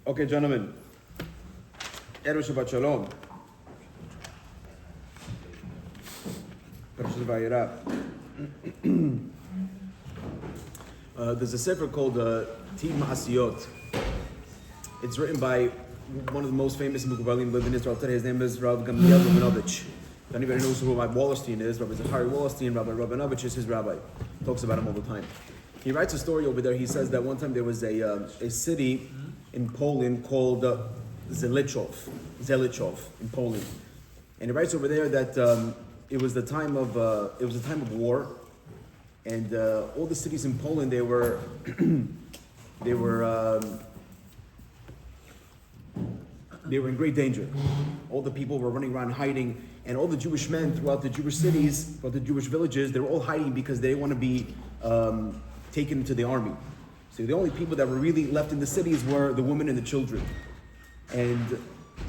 Okay, gentlemen. Erev Shabbat Shalom. Vayera. There's a sefer called Tiv Ma'asiyot. It's written by one of the most famous Mukubalim live in Israel today. His name is Rabbi Rubinoff. If anybody knows who Rabbi Wallerstein is, Rabbi Zachari Wallerstein, Rabbi Rubinoff is his rabbi. Talks about him all the time. He writes a story over there. He says that one time there was a city in Poland called Zelichov in Poland, and he writes over there that it was the time of war, and all the cities in Poland they were in great danger. All the people were running around hiding, and all the Jewish men throughout the Jewish cities, throughout the Jewish villages, they were all hiding because they didn't want to be taken into the army. So the only people that were really left in the cities were the women and the children. And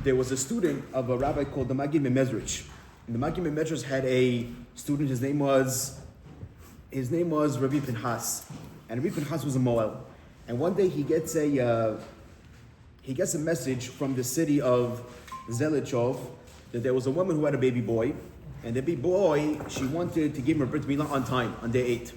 there was a student of a rabbi called the Maggid Memezrich. And the Maggid Memezrich had a student. His name was Rabbi Pinchas. And Rabbi Pinchas was a Moel. And one day he gets a message from the city of Zelichov that there was a woman who had a baby boy, and the baby boy, she wanted to give him a brit milah on time, on day 8.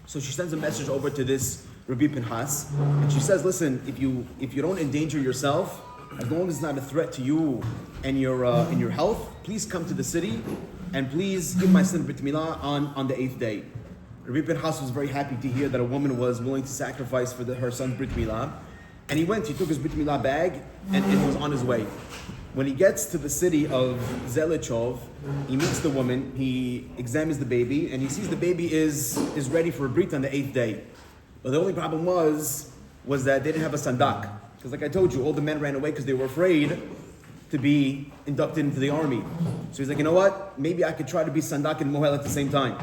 So she sends a message over to this Rabbi Pinchas, and she says, listen, if you don't endanger yourself, as long as it's not a threat to you and your health, please come to the city and please give my son brit milah on the 8th day. Rabbi Pinchas was very happy to hear that a woman was willing to sacrifice for her son's brit milah. And he took his brit milah bag, and he was on his way. When he gets to the city of Zelichov, he meets the woman, he examines the baby, and he sees the baby is ready for a brit on the 8th day. But the only problem was that they didn't have a sandak. Because like I told you, all the men ran away because they were afraid to be inducted into the army. So he's like, you know what? Maybe I could try to be sandak and mohel at the same time.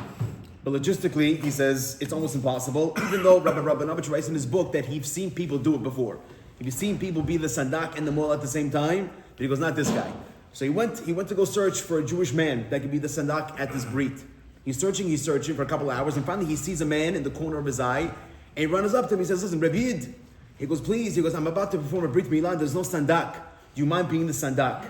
But logistically, he says, it's almost impossible, even though Rabbi Rubinoff writes in his book that he's seen people do it before. He's seen people be the sandak and the mohel at the same time, but he goes, not this guy. So he went to go search for a Jewish man that could be the sandak at this brit. He's searching for a couple of hours, and finally he sees a man in the corner of his eye, and he runs up to him, he says, listen, Rabbi, he goes, please, I'm about to perform a brit milah, there's no sandak. Do you mind being the sandak?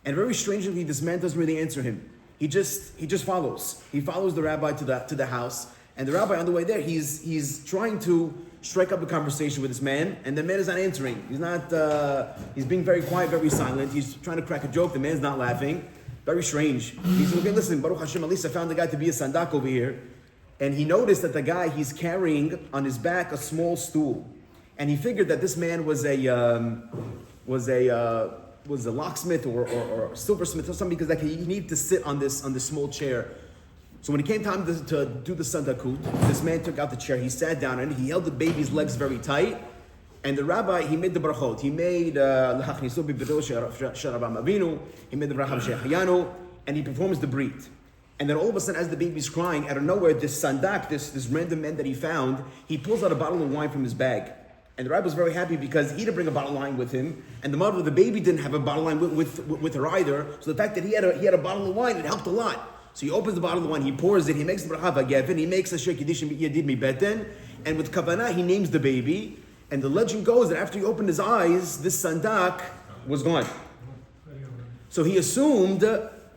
And very strangely, this man doesn't really answer him. He just follows. He follows the rabbi to the house, and the rabbi on the way there, he's trying to strike up a conversation with this man, and the man is not answering. He's being very quiet, very silent. He's trying to crack a joke. The man's not laughing. Very strange. He's okay. Listen, Baruch Hashem, at least I found the guy to be a sandak over here, and he noticed that the guy he's carrying on his back a small stool, and he figured that this man was a locksmith or a silversmith or something, because he needed to sit on this small chair. So when it came time to do the sandakut, this man took out the chair, he sat down, and he held the baby's legs very tight, and the rabbi, he made the brachot. He made he made the bracha b'shehayanu, and he performs the brit. And then all of a sudden, as the baby's crying, out of nowhere, this sandak, this random man that he found, he pulls out a bottle of wine from his bag. And the rabbi was very happy because he didn't bring a bottle of wine with him, and the mother of the baby didn't have a bottle of wine with her either. So the fact that he had a bottle of wine, it helped a lot. So he opens the bottle of wine, he pours it, he makes the bracha v'gevin, he makes a shek yidishim yedid mi beten, and with kavanah he names the baby. And the legend goes that after he opened his eyes, this sandak was gone. So he assumed,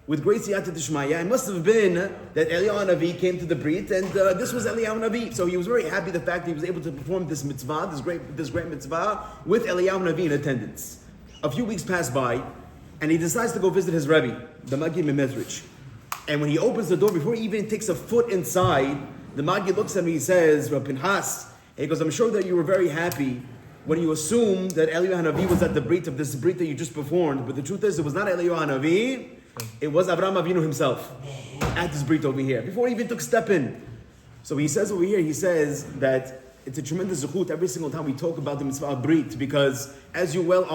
with great siyata d'shmaya, it must have been that Eliyahu Hanavi came to the brit, and this was Eliyahu Hanavi. So he was very happy the fact that he was able to perform this mitzvah, this great mitzvah, with Eliyahu Hanavi in attendance. A few weeks pass by, and he decides to go visit his Rabbi, the Maggid Memezrich. And when he opens the door, before he even takes a foot inside, the Maggid looks at me, he says, Rabbi Pinchas, he goes, I'm sure that you were very happy when you assumed that Eliyahu Hanavi was at the brit of this brit that you just performed. But the truth is, it was not Eliyahu Hanavi, it was Avraham Avinu himself at this brit over here, before he even took a step in. So he says over here, he says that it's a tremendous zechut every single time we talk about the mitzvah of brit, because as you well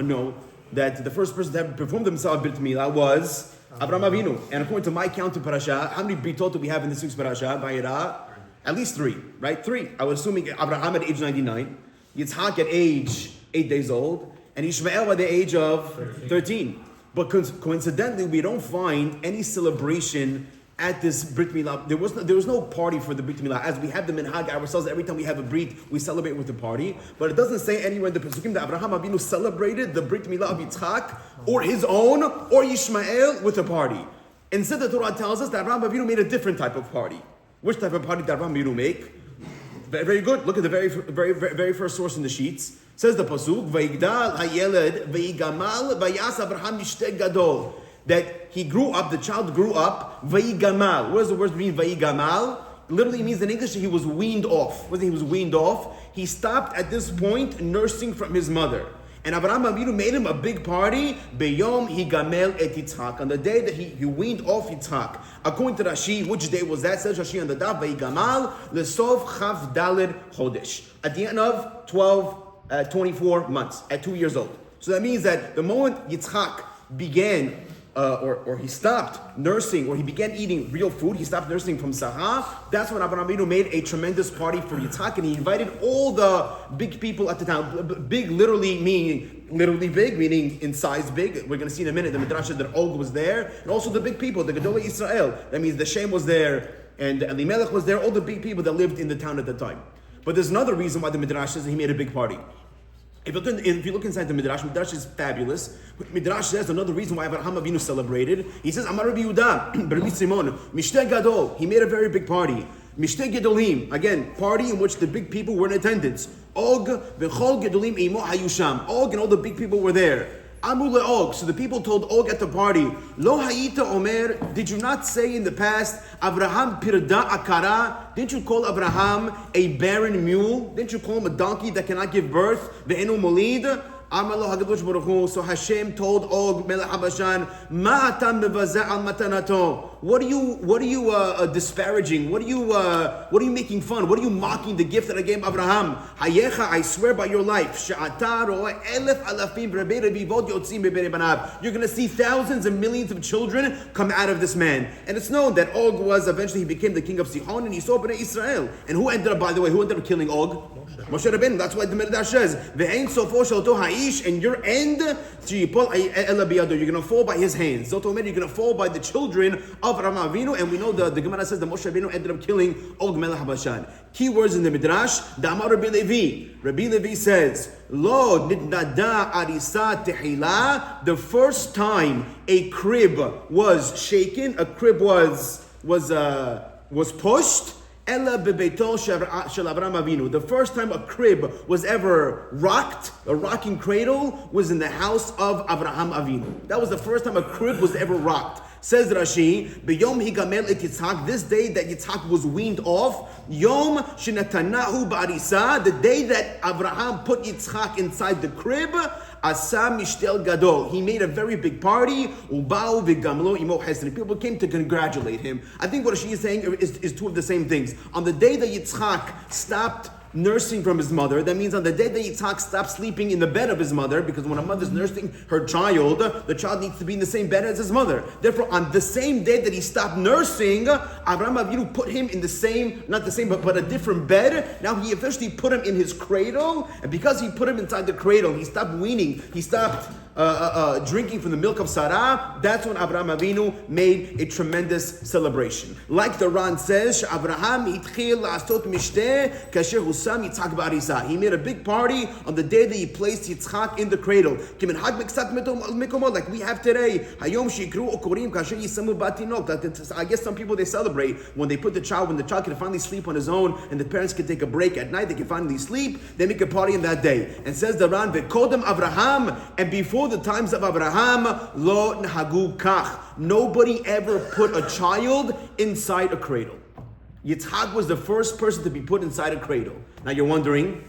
know, that the first person to have performed the mitzvah of brit milah was Avraham Avinu. And according to my count in parasha, how many britot do we have in this week's parasha? Vayera? At least 3, right? 3. I was assuming Abraham at age 99, Yitzhak at age 8 days old, and Ishmael at the age of 13. But coincidentally, we don't find any celebration at this Brit Milah. There was no party for the Brit Milah. As we have the minhag ourselves, every time we have a Brit, we celebrate with a party. But it doesn't say anywhere in the Pesukim that Abraham Avinu celebrated the Brit Milah of Yitzchak, or his own, or Yishmael with a party. Instead, the Torah tells us that Abraham Avinu made a different type of party. Which type of party did Abraham Avinu make? Very, very good. Look at the very first source in the sheets. Says the pasuk, "Vayigdal hayeled vayigamal vayas Abraham mishteh gadol." That he grew up, the child grew up. Vayigamal. What does the word mean? Vayigamal literally means in English he was weaned off. What does he was weaned off? He stopped at this point nursing from his mother. And Abraham Avinu made him a big party. Beyom higamel et Yitzchak, on the day that he weaned off Yitzchak. According to Rashi, which day was that? Says Rashi on the daf, Vayigamal lesof chav daled chodesh. At the end of 24 months, at 2 years old. So that means that the moment Yitzchak began, or he stopped nursing, or he began eating real food, he stopped nursing from Sarah, that's when Abraham Avinu made a tremendous party for Yitzchak, and he invited all the big people at the town. Big literally big, meaning in size big. We're going to see in a minute, the Midrash said that Og was there, and also the big people, the Gedolei Israel. That means the Shem was there, and Elimelech was there, all the big people that lived in the town at the time. But there's another reason why the Midrash says that he made a big party. If you look inside the Midrash is fabulous. Midrash says another reason why Abraham Avinu celebrated. He says, Amar Rabbi Yehuda, Rabbi Simon, Mishteh Gadol. He made a very big party. Mishteh Gedolim, again, party in which the big people were in attendance. Og v'chol Gedolim imo hayusham. Og and all the big people were there. Amru le'og. So the people told Og at the party, Lo hayita omer, did you not say in the past, Abraham pirda akara? Didn't you call Abraham a barren mule? Didn't you call him a donkey that cannot give birth? Ve'enu molid? So Hashem told Og Melech Habashan, Ma'atam mevaza al matanato. What are you disparaging? What are you making fun? What are you mocking the gift that I gave Abraham? Hayecha, I swear by your life. You're going to see thousands and millions of children come out of this man. And it's known that Og was eventually he became the king of Sihon and he saw Bnei Israel. And who ended up killing Og? Moshe Rabbeinu. That's why the Midrash says, "Ve'ein sofo shel to ha'ish," and your end, you're going to fall by his hands. Zoto Omer, you're going to fall by the children of Avraham Avinu. And we know the Gemara says that Moshe Rabbeinu ended up killing Og Melech Habashan. Key words in the Midrash. Da'amar Rabbi Levi. Rabbi Levi says, "Lo nidnada arisa tehila." The first time a crib was shaken, a crib was pushed. Ella bebeito shel Avraham Avinu. The first time a crib was ever rocked, a rocking cradle, was in the house of Avraham Avinu. That was the first time a crib was ever rocked. Says Rashi, B'yom higamel et Yitzchak, this day that Yitzchak was weaned off, Yom shenatanahu ba'arisa, the day that Abraham put Yitzchak inside the crib, Asa mishtel gadol. He made a very big party. Ubao v'gamlo imo hesed. People came to congratulate him. I think what she is saying is two of the same things. On the day that Yitzchak stopped nursing from his mother, that means on the day that Yitzchak stopped sleeping in the bed of his mother, because when a mother is nursing her child, the child needs to be in the same bed as his mother. Therefore, on the same day that he stopped nursing, Avraham Avinu put him in the same, not the same, but a different bed. Now he officially put him in his cradle, and because he put him inside the cradle, he stopped weaning, he stopped drinking from the milk of Sarah. That's when Avraham Avinu made a tremendous celebration. Like the Ran says, Avraham itchil la'asot mishteh kasher husam Yitzchak ba'arisa. He made a big party on the day that he placed Yitzchak in the cradle. Like we have today. Hayom shikru okorim kasher yisamu batinok. I guess some people they celebrate when they put the child, when the child can finally sleep on his own, and the parents can take a break at night. They can finally sleep. They make a party on that day. And says the Ran, vekodem Avraham, and before the times of Abraham, lo nahagu kach. Nobody ever put a child inside a cradle. Yitzchak was the first person to be put inside a cradle. Now you're wondering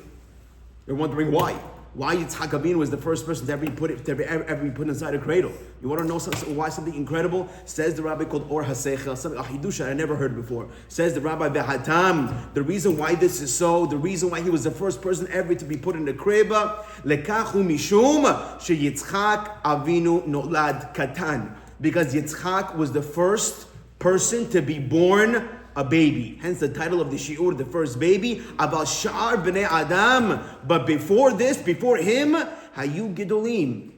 why? Why Yitzchak Avinu was the first person to ever be put inside a cradle? You want to know why something incredible? Says the rabbi called Or HaSeichel, something a hidush I never heard before. Says the rabbi Vehatam, the reason why this is so, the reason why he was the first person ever to be put in a crib, lekachu mishum sheYitzchak Avinu nolad katan, because Yitzchak was the first person to be born a baby. Hence the title of the shiur, the first baby, about Sha'ar B'nei Adam. But before him, Hayu Gedolim.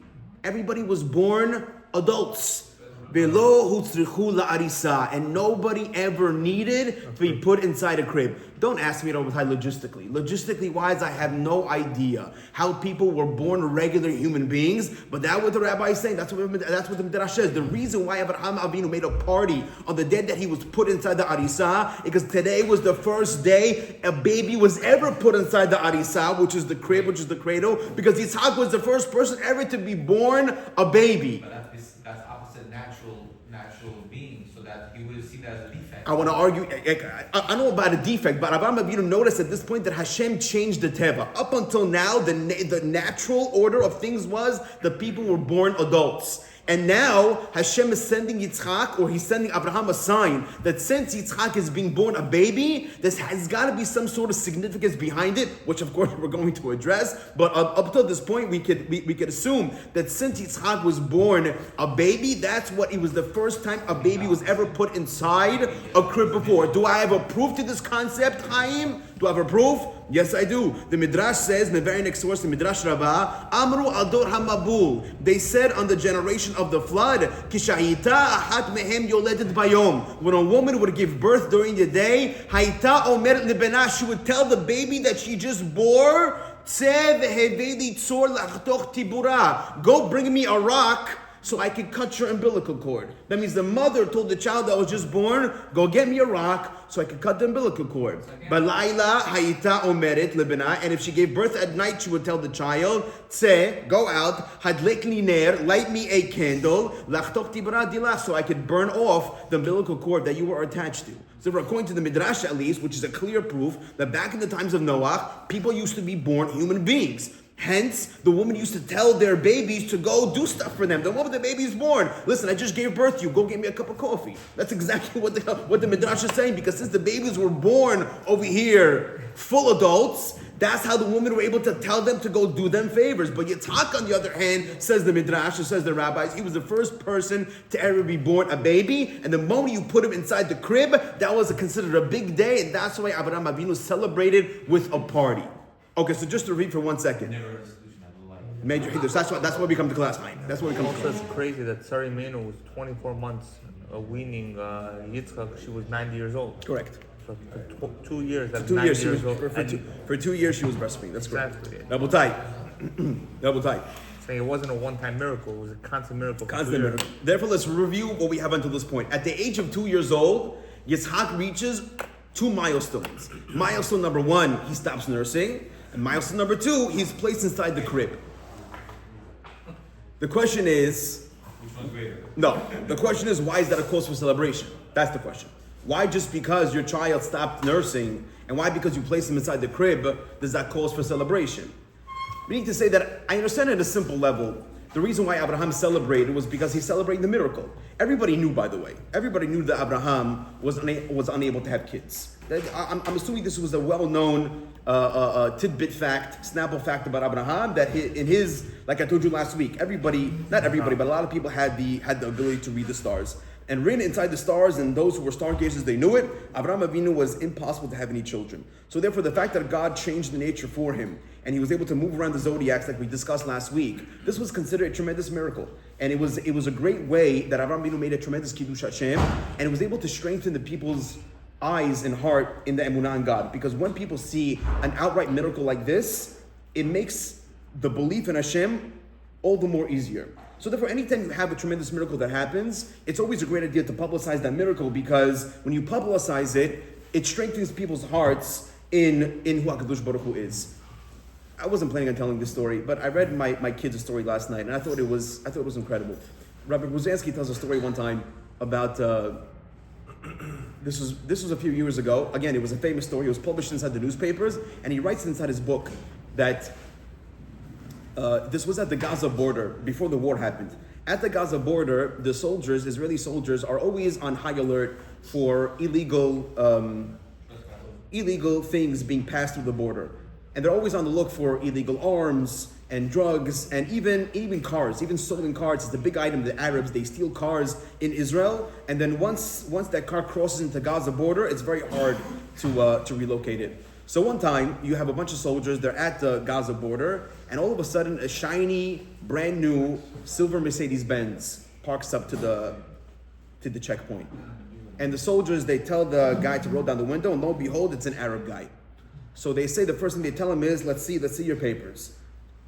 Everybody was born adults. Below hutzrichu la'arisa, and nobody ever needed to be put inside a crib. Don't ask me logistically. Logistically wise, I have no idea how people were born regular human beings, but that's what the rabbi is saying. That's what the Midrash says. The reason why Abraham Avinu made a party on the day that he was put inside the arisa, because today was the first day a baby was ever put inside the arisa, which is the crib, which is the cradle, because Yitzhak was the first person ever to be born a baby. But that's opposite natural being, so that he would see that as a defect. I want to argue, I know about a defect, but Avraham Avinu noticed at this point that Hashem changed the teva. Up until now, the natural order of things was the people were born adults. And now Hashem is sending Yitzchak, or he's sending Abraham a sign that since Yitzchak is being born a baby, this has got to be some sort of significance behind it, which of course we're going to address. But up till this point, we could assume that since Yitzchak was born a baby, that's what it was the first time a baby was ever put inside a crib before. Do I have a proof to this concept, Chaim? Do I have a proof? Yes, I do. The Midrash says, in the very next source, the Midrash Rabbah, Amru Ador HaMabul. They said on the generation of the flood, Kishayita ahat mehem yoledet bayom. When a woman would give birth during the day, Hayita omeret libena, she would tell the baby that she just bore, go bring me a rock so I can cut your umbilical cord. That means the mother told the child that was just born, go get me a rock so I can cut the umbilical cord. Balayla hayita omeret lebena, and if she gave birth at night, she would tell the child, go out, hadlek ner, light me a candle, lachtok tibra dilah, so I could burn off the umbilical cord that you were attached to. So according to the Midrash at least, which is a clear proof that back in the times of Noah, people used to be born human beings. Hence, the woman used to tell their babies to go do stuff for them. The moment the baby is born, listen, I just gave birth to you, go get me a cup of coffee. That's exactly what the Midrash is saying, because since the babies were born over here, full adults, that's how the women were able to tell them to go do them favors. But Yitzhak, on the other hand, says the Midrash, says the rabbis, he was the first person to ever be born a baby, and the moment you put him inside the crib, that was considered a big day, and that's why Abraham Avinu celebrated with a party. Okay, so just to read for 1 second. Major Hiddush. That's why we come to class, man. That's why we come to class. It's crazy that Sarah Imenu was 24 months weaning Yitzchak. She was 90 years old. Correct. So for 2 years, that's 2 years, 90 years old. For 2 years, she was breastfeeding. That's correct. Exactly. Double tight. Double tight. Saying it wasn't a one-time miracle; it was a constant miracle. Constant miracle. Therefore, let's review what we have until this point. At the age of 2 years old, Yitzhak reaches 2 milestones. Milestone number 1, he stops nursing. And milestone number 2, he's placed inside the crib. The question is... Which one's greater? No. The question is, why is that a cause for celebration? That's the question. Why just because your child stopped nursing, and why because you placed him inside the crib, does that cause for celebration? We need to say that I understand at a simple level. The reason why Abraham celebrated was because he celebrated the miracle. Everybody knew, by the way. Everybody knew that Abraham was unable to have kids. I'm assuming this was a well-known tidbit fact, Snapple fact about Abraham, that in his, like I told you last week, not everybody, but a lot of people had the ability to read the stars. And written inside the stars, and those who were stargazers, they knew it, Abraham Avinu was impossible to have any children. So therefore, the fact that God changed the nature for him, and he was able to move around the zodiacs like we discussed last week, this was considered a tremendous miracle. And it was a great way that Abraham Avinu made a tremendous Kiddush Hashem, and it was able to strengthen the people's eyes and heart in the emunah in God. Because when people see an outright miracle like this, it makes the belief in Hashem all the more easier. So therefore, anytime you have a tremendous miracle that happens, it's always a great idea to publicize that miracle, because when you publicize it, it strengthens people's hearts in who HaKadosh Baruch Hu is. I wasn't planning on telling this story, but I read my kids a story last night, and I thought it was incredible. Rabbi Brzezinski tells a story one time about this was a few years ago. Again, it was a famous story. It was published inside the newspapers, and he writes inside his book that this was at the Gaza border before the war happened. At the Gaza border, the soldiers, Israeli soldiers, are always on high alert for illegal things being passed through the border. And they're always on the look for illegal arms and drugs and even cars, even stolen cars. It's the big item. The Arabs, they steal cars in Israel, and then once that car crosses into Gaza border, it's very hard to relocate it. So one time, you have a bunch of soldiers, they're at the Gaza border, and all of a sudden, a shiny, brand new silver Mercedes-Benz parks up to to the checkpoint. And the soldiers, they tell the guy to roll down the window, and lo and behold, it's an Arab guy. So they say the first thing they tell him is, let's see your papers.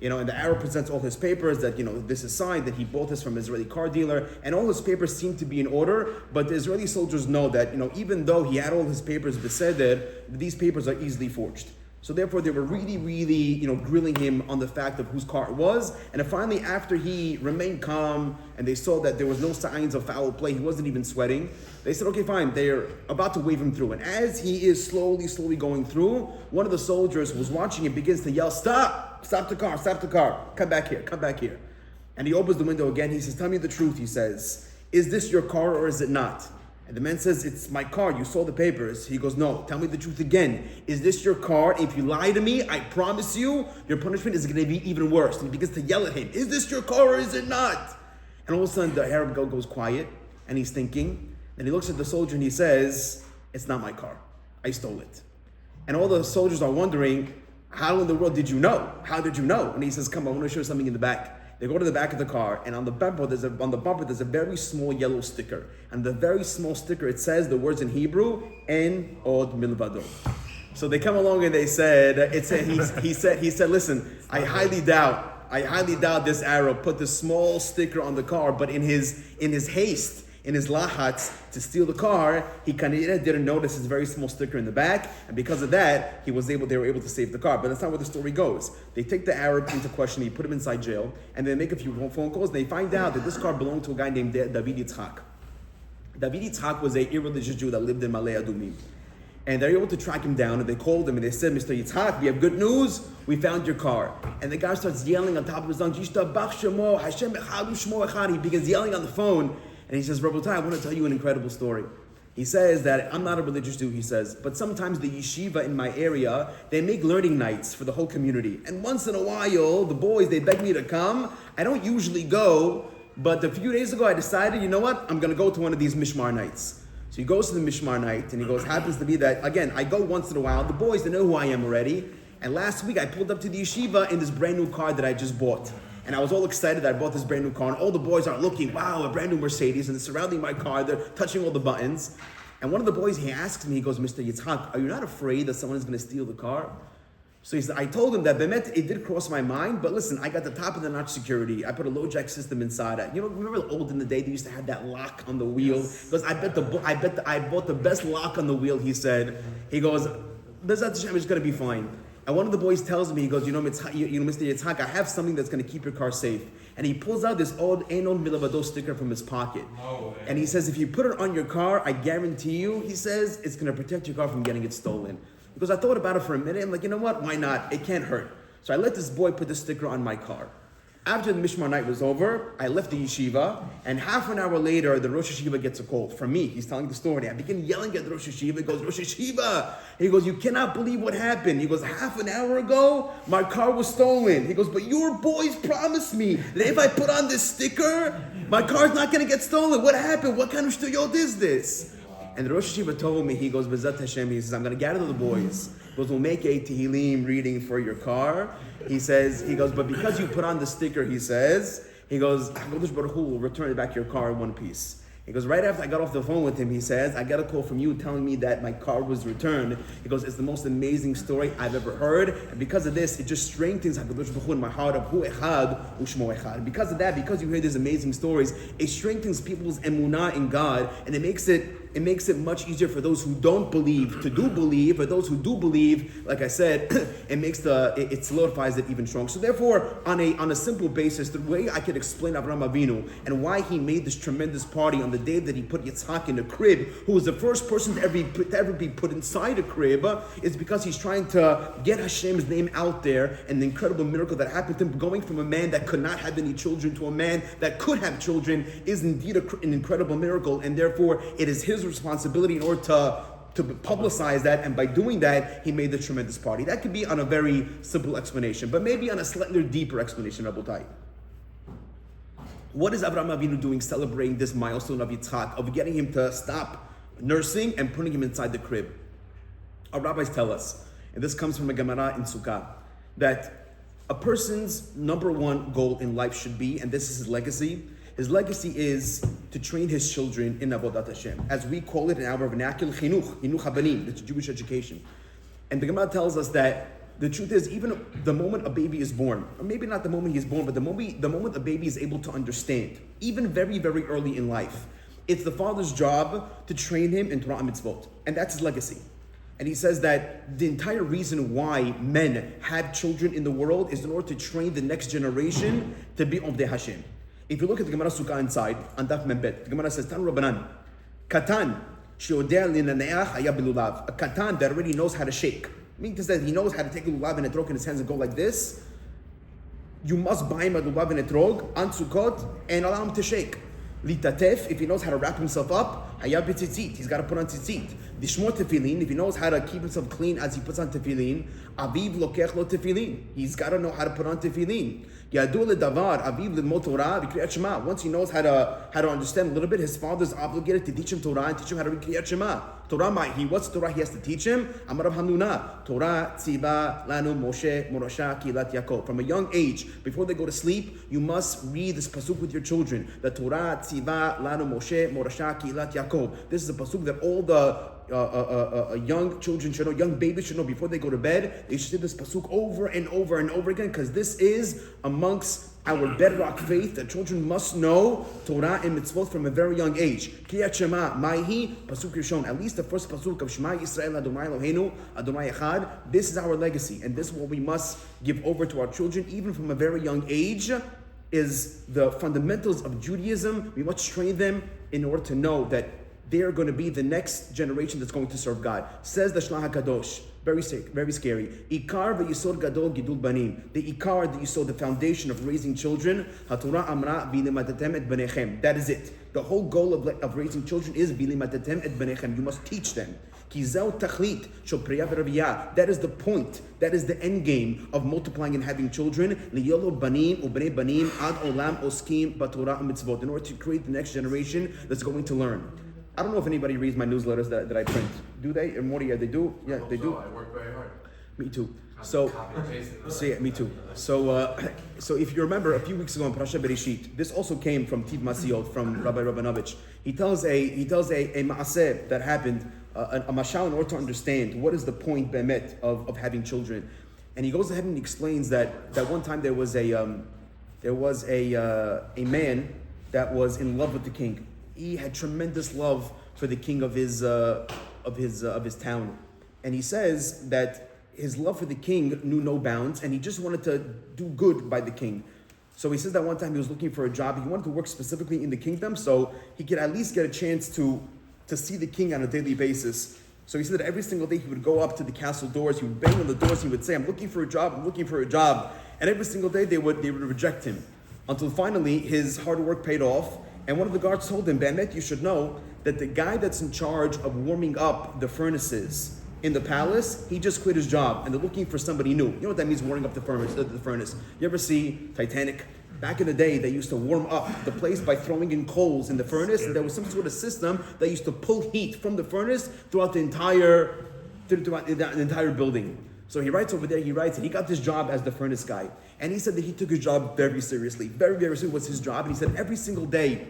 And the Arab presents all his papers that, this is signed, that he bought this from an Israeli car dealer, and all his papers seem to be in order, but the Israeli soldiers know that, even though he had all his papers beseder, these papers are easily forged. So therefore, they were really, really, grilling him on the fact of whose car it was. And then finally, after he remained calm and they saw that there was no signs of foul play, he wasn't even sweating, they said, okay, fine. They're about to wave him through. And as he is slowly going through, one of the soldiers who was watching it begins to yell, stop the car, come back here. And he opens the window again. He says, tell me the truth, he says. Is this your car or is it not? And the man says, it's my car. You saw the papers. He goes, no, tell me the truth again. Is this your car? If you lie to me, I promise you, your punishment is going to be even worse. And he begins to yell at him, is this your car or is it not? And all of a sudden, the Arab girl goes quiet, and he's thinking. And he looks at the soldier and he says, it's not my car. I stole it. And all the soldiers are wondering, how in the world did you know? How did you know? And he says, come on, I want to show you something in the back. They go to the back of the car, and on the bumper there's a very small yellow sticker. And the very small sticker, it says the words in Hebrew, En Od Milvado. So they come along and they said, he said, listen, I highly doubt this Arab put this small sticker on the car, but in his haste, in his lahatz to steal the car, he kind of didn't notice his very small sticker in the back, and because of that, they were able to save the car. But that's not where the story goes. They take the Arab into question, they put him inside jail, and they make a few phone calls, and they find out that this car belonged to a guy named David Yitzhak. David Yitzhak was an irreligious Jew that lived in Malay Adumim. And they're able to track him down, and they called him, and they said, Mr. Yitzhak, we have good news, we found your car. And the guy starts yelling on top of his lungs, Yishtabach Shemo, Hashem Echadu Shmo Echad. He begins yelling on the phone, and he says, Rabbi, I want to tell you an incredible story. He says that I'm not a religious Jew, he says, but sometimes the yeshiva in my area, they make learning nights for the whole community. And once in a while, the boys, they beg me to come. I don't usually go, but a few days ago, I decided, you know what? I'm going to go to one of these Mishmar nights. So he goes to the Mishmar night, and he goes, happens to be that, again, I go once in a while. The boys, they know who I am already. And last week, I pulled up to the yeshiva in this brand new car that I just bought. And I was all excited that I bought this brand new car, and all the boys are looking, wow, a brand new Mercedes, and they're surrounding my car, they're touching all the buttons. And one of the boys, he asks me, he goes, Mr. Yitzhak, are you not afraid that someone is going to steal the car? So he said, I told him that it did cross my mind, but listen, I got the top of the notch security. I put a low jack system inside it. Remember old in the day, they used to have that lock on the wheel? Because I bought the best lock on the wheel, he said. He goes, Bezat Hashem, it's going to be fine. And one of the boys tells me, he goes, Mr. Yitzhak, I have something that's going to keep your car safe. And he pulls out this old Einon Milavado sticker from his pocket. No way. And he says, if you put it on your car, I guarantee you, he says, it's going to protect your car from getting it stolen. Because I thought about it for a minute. I'm like, you know what? Why not? It can't hurt. So I let this boy put the sticker on my car. After the Mishmar night was over, I left the yeshiva, and half an hour later, the Rosh Yeshiva gets a call from me. He's telling the story. I begin yelling at the Rosh Yeshiva. He goes, Rosh Yeshiva! He goes, you cannot believe what happened. He goes, half an hour ago, my car was stolen. He goes, but your boys promised me that if I put on this sticker, my car's not going to get stolen. What happened? What kind of shtuyot is this? And the Rosh Yeshiva told me, he goes, Bezat Hashem, he says, I'm going to gather the boys. He goes, we'll make a Tehillim reading for your car. He goes, but because you put on the sticker, he goes, HaKadosh Baruch Hu will return back your car in one piece. He goes, right after I got off the phone with him, he says, I got a call from you telling me that my car was returned. He goes, it's the most amazing story I've ever heard. And because of this, it just strengthens HaKadosh Baruch Hu in my heart of Hu Echad, Ushmo Echad. And because of that, because you hear these amazing stories, it strengthens people's emunah in God, and it makes it much easier for those who don't believe to do believe. For those who do believe, like I said, it solidifies it even stronger. So therefore, on a simple basis, the way I could explain Avraham Avinu and why he made this tremendous party on the day that he put Yitzhak in a crib, who was the first person to ever be put inside a crib, is because he's trying to get Hashem's name out there, and the incredible miracle that happened to him, going from a man that could not have any children to a man that could have children, is indeed an incredible miracle, and therefore it is his responsibility in order to publicize that, and by doing that, he made the tremendous party. That could be on a very simple explanation, but maybe on a slightly deeper explanation, Rabotai. What is Avraham Avinu doing celebrating this milestone of Yitzhak, of getting him to stop nursing and putting him inside the crib? Our rabbis tell us, and this comes from a Gemara in Sukkah, that a person's number one goal in life should be, and this is his legacy is to train his children in Avodat Hashem. As we call it in our vernacular, chinuch habanim, it's Jewish education. And the Gemara tells us that the truth is, even the moment a baby is born, or maybe not the moment he is born, but the moment a baby is able to understand, even very, very early in life, it's the father's job to train him in Torah and mitzvot. And that's his legacy. And he says that the entire reason why men had children in the world is in order to train the next generation to be Ovdei Hashem. If you look at the Gemara Sukkah inside, on Daf Membet, the Gemara says, Tan Rabbanan, Katan, Sheodeh Linaneach Haya Bilulav. A Katan that already knows how to shake. Meaning that he knows how to take a lulav and etrog in his hands and go like this. You must buy him a lulav and etrog on Sukkot and allow him to shake. Litatef, if he knows how to wrap himself up, Haya B'tzitzit, he's got to put on tzitzit. Dishmor tefillin, if he knows how to keep himself clean as he puts on tefillin, Aviv lokech lo tefillin, he's got to know how to put on tefillin. Yadu ledavar, Aviv l'mod Torah, v'kriyat Shema. Once he knows how to understand a little bit, his father's obligated to teach him Torah and teach him how to read kriyat Shema. Torah, what's Torah he has to teach him? Amar Rav Hamnuna, Torah tziva lanu Moshe morasha kilat Yaakov. From a young age, before they go to sleep, you must read this pasuk with your children. The Torah tziva lanu Moshe morasha kilat Yaakov. This is a pasuk that all the young children should know, young babies should know before they go to bed. They should say this pasuk over and over and over again, because this is amongst our bedrock faith that children must know Torah and mitzvot from a very young age. Kriyat Shema, Maihi, pasuk Rishon, at least the first pasuk of Shema Yisrael Adonai Eloheinu, Adonai Echad. This is our legacy, and this is what we must give over to our children, even from a very young age. Is the fundamentals of Judaism. We must train them in order to know that they are going to be the next generation that's going to serve God. Says the Shlach HaKadosh, very scary. Ikar v'yisod gadol gidul banim. The ikar, the yisod, the foundation of raising children. HaTorah amra v'limatatem et benechem. That is it. The whole goal of raising children is v'limatatem et benechem. You must teach them. Ki zeu tachlit shel priya v'raviyah. That is the point. That is the end game of multiplying and having children. Liyolo banim u'bnei banim ad olam oskim b'torah mitzvot. In order to create the next generation that's going to learn. I don't know if anybody reads my newsletters that I print. Do they? And Morty, they do? Yeah, they do. I work very hard. Me too. So, me too. So if you remember, a few weeks ago in Parashat Bereshit, this also came from Tiv Masiot, from Rabbi Rubinoff. He tells a maaseh that happened, a mashal, in order to understand what is the point bemet of having children. And he goes ahead and explains that one time there was a man that was in love with the king. He had tremendous love for the king of his town, and he says that his love for the king knew no bounds, and he just wanted to do good by the king. So he says that one time he was looking for a job. He wanted to work specifically in the kingdom, so he could at least get a chance to see the king on a daily basis. So he said that every single day he would go up to the castle doors, he would bang on the doors, he would say, "I'm looking for a job, I'm looking for a job," and every single day they would reject him, until finally his hard work paid off. And one of the guards told him, "Bemet, you should know that the guy that's in charge of warming up the furnaces in the palace, he just quit his job, and they're looking for somebody new." You know what that means, warming up the furnace? You ever see Titanic? Back in the day, they used to warm up the place by throwing in coals in the furnace, and there was some sort of system that used to pull heat from the furnace throughout the entire building. So he writes over there, and he got this job as the furnace guy. And he said that he took his job very seriously. Very, very seriously was his job. And he said every single day,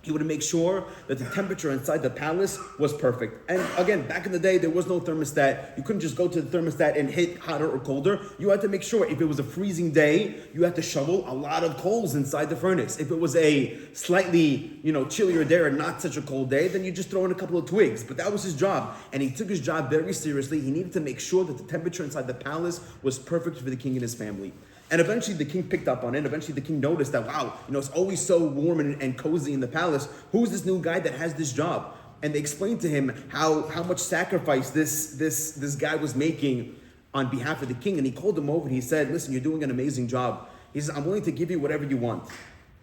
he would make sure that the temperature inside the palace was perfect. And again, back in the day, there was no thermostat. You couldn't just go to the thermostat and hit hotter or colder. You had to make sure if it was a freezing day, you had to shovel a lot of coals inside the furnace. If it was a slightly, chillier day or not such a cold day, then you just throw in a couple of twigs. But that was his job. And he took his job very seriously. He needed to make sure that the temperature inside the palace was perfect for the king and his family. And eventually the king picked up on it. Eventually the king noticed that, wow, it's always so warm and cozy in the palace. Who's this new guy that has this job? And they explained to him how much sacrifice this guy was making on behalf of the king. And he called him over and he said, "Listen, you're doing an amazing job." He says, "I'm willing to give you whatever you want."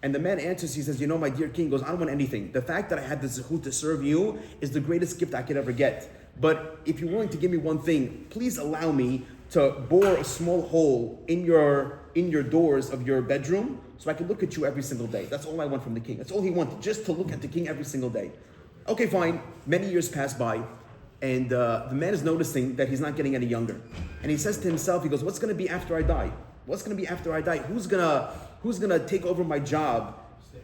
And the man answers, he says, "My dear king," goes, "I don't want anything. The fact that I had the zechut to serve you is the greatest gift I could ever get. But if you're willing to give me one thing, please allow me to bore a small hole in your doors of your bedroom so I can look at you every single day. That's all I want from the king." That's all he wanted, just to look at the king every single day. Okay, fine. Many years pass by, and the man is noticing that he's not getting any younger. And he says to himself, he goes, "What's going to be after I die? What's going to be after I die? Who's gonna take over my job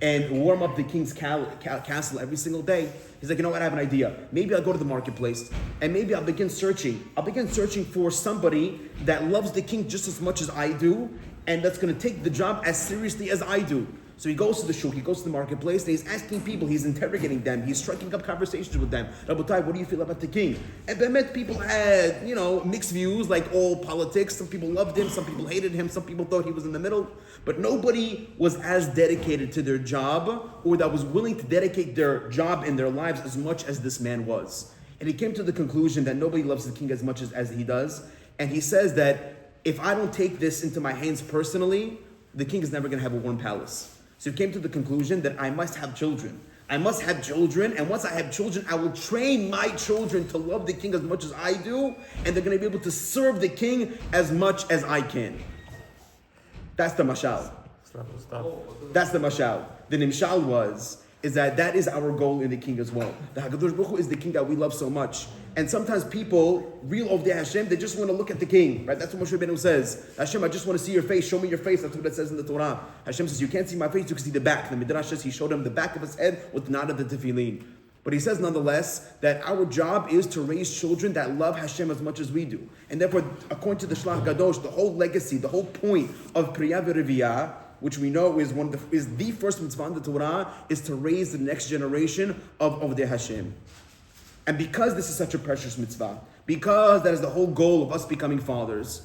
and warm up the king's castle every single day. He's like, you know what, I have an idea. Maybe I'll go to the marketplace and maybe I'll begin searching. I'll begin searching for somebody that loves the king just as much as I do and that's going to take the job as seriously as I do. So he goes to the shul, he goes to the marketplace, and he's asking people, he's interrogating them, he's striking up conversations with them. Rabotai, what do you feel about the king? And Bemet, people had, mixed views, like all politics. Some people loved him, some people hated him, some people thought he was in the middle. But nobody was as dedicated to their job, or that was willing to dedicate their job in their lives as much as this man was. And he came to the conclusion that nobody loves the king as much as he does. And he says that if I don't take this into my hands personally, the king is never going to have a warm palace. So he came to the conclusion that I must have children. I must have children, and once I have children, I will train my children to love the king as much as I do, and they're going to be able to serve the king as much as I can. That's the mashal. That's the mashal. The nimshal is that is our goal in the king as well. The HaKadosh Baruch Hu is the king that we love so much. And sometimes people, real of the Hashem, they just want to look at the king, right? That's what Moshe Rabbeinu says. Hashem, I just want to see your face. Show me your face. That's what it says in the Torah. Hashem says, you can't see my face, you can see the back. The Midrash says he showed him the back of his head with the knot of the tefillin. But he says nonetheless that our job is to raise children that love Hashem as much as we do. And therefore, according to the Shlach Gadosh, the whole legacy, the whole point of Priya V'Reviyah, which we know is the first mitzvah in the Torah, is to raise the next generation of the Hashem. And because this is such a precious mitzvah, because that is the whole goal of us becoming fathers,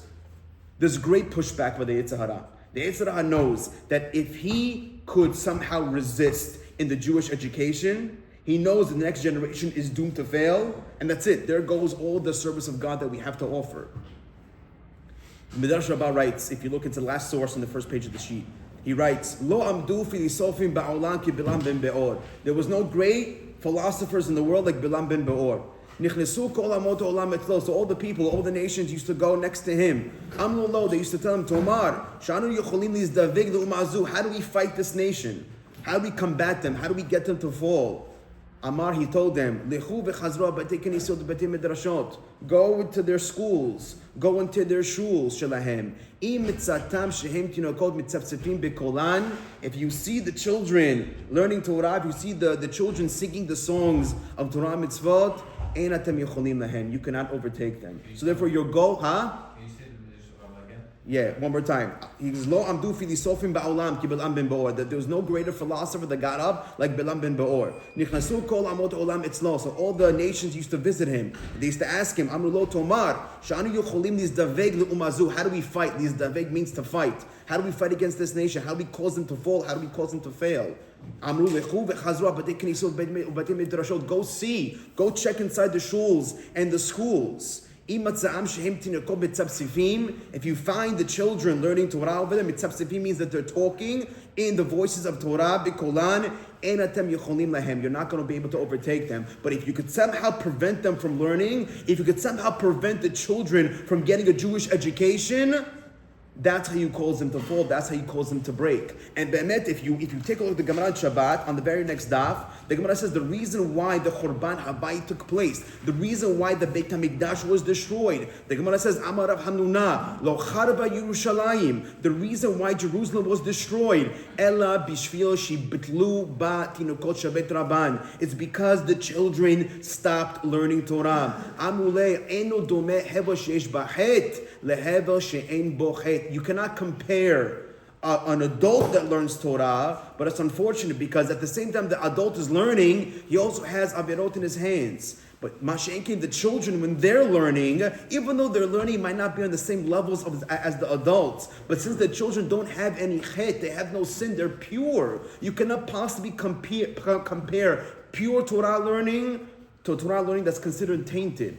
there's great pushback by the Yetzer Hara. The Yetzer Hara knows that if he could somehow resist in the Jewish education, he knows the next generation is doomed to fail, and that's it. There goes all the service of God that we have to offer. Midrash Rabbi writes, if you look into the last source on the first page of the sheet, he writes, Lo amdu filosofim ba'olam ki Bilam ben Be'or. There was no great philosophers in the world like Bilam ben Be'or. Nichnesu kol amot olam etlo. So all the people, all the nations used to go next to him. Amlo lo, they used to tell him, Tomar, shanu yocholim lizdavig le'umazu. How do we fight this nation? How do we combat them? How do we get them to fall? Amar, he told them, Lechu v'chazro b'tei kenisot b'tei midrashot. Go into their schools. Go into their shuls, shalahem. Im mitzatam shehem tinokot mitzapsefim bekolan. If you see the children learning Torah, if you see the children singing the songs of Torah mitzvot, ein atem yecholim lahem. You cannot overtake them. So therefore your goal, Can you say the Midrash again? Yeah, one more time. He goes, Lo amdu filosofim ba'olam ki Bilam ben Be'or. That there was no greater philosopher that got up like Bilam ben Be'or. Nichnasu kol amot olam etzlo. So all the nations used to visit him. They used to ask him, Amru lo tomar, shanu yocholim lizdaveg le'umazu. How do we fight? Lizdaveg means to fight. How do we fight against this nation? How do we cause them to fall? How do we cause them to fail? Amru lechu v'chazro b'tei kenisot b'tei midrashot. Go see. Go check inside the shuls and the schools. If you find the children learning Torah over them, mitzapsifim means that they're talking in the voices of Torah, bikolan, you're not going to be able to overtake them. But if you could somehow prevent them from learning, if you could somehow prevent the children from getting a Jewish education, that's how you cause them to fall. That's how you cause them to break. And Be'emet, if you take a look at the Gemara on Shabbat, on the very next daf, the Gemara says the reason why the Churban Habayit took place, the reason why the Beit HaMikdash was destroyed, the Gemara says, Amar Rav Hanuna, Lo Charba Yerushalayim, the reason why Jerusalem was destroyed, Ella Bishvil Shibitlu Ba Tinukot Shabet Rabban. It's because the children stopped learning Torah. Amule Eno Dome Hevel Sheish Bahet Lehevel She'en Bochet. You cannot compare an adult that learns Torah, but it's unfortunate because at the same time the adult is learning, he also has averot in his hands. But Mashenkin, the children, when they're learning, even though they're learning, might not be on the same levels as the adults. But since the children don't have any chet, they have no sin, they're pure. You cannot possibly compare pure Torah learning to Torah learning that's considered tainted.